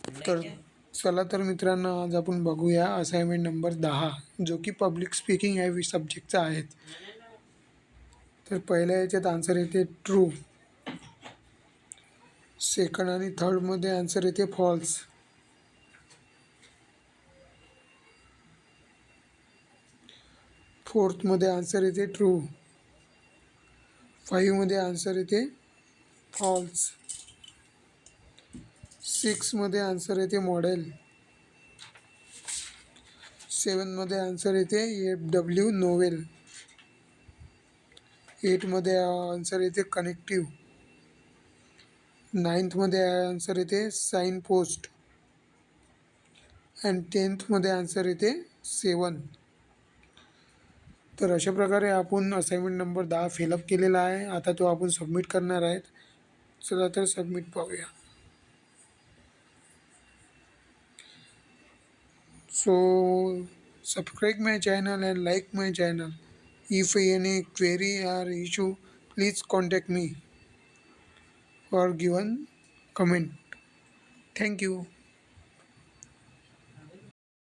तर चला तर मित्रांनो, आज आपण बघूया असाइनमेंट नंबर 10, जो की पब्लिक स्पीकिंग या सब्जेक्टचा आहे. तर पहिल्या याच्यात आन्सर येते ट्रू, सेकंड आणि थर्डमध्ये आन्सर येते फॉल्स, फोर्थमध्ये आन्सर येते ट्रू, फाईव्हमध्ये आन्सर येते फॉल्स, सिक्समध्ये आन्सर येते मॉडेल, सेवनमध्ये आन्सर येते FW नोवेल, एटमध्ये आन्सर येते कनेक्टिव्ह, नाईन्थमध्ये आन्सर येते साइन पोस्ट अँड टेन्थमध्ये आन्सर येते 7. तर अशा प्रकारे आपण असाइनमेंट नंबर 10 फिलअप केलेला आहे. आता तो आपण सबमिट करणार आहेत. चला तर सबमिट पाहूया. So subscribe my channel and like my channel. If any query or issue, please contact me or given comment. Thank you.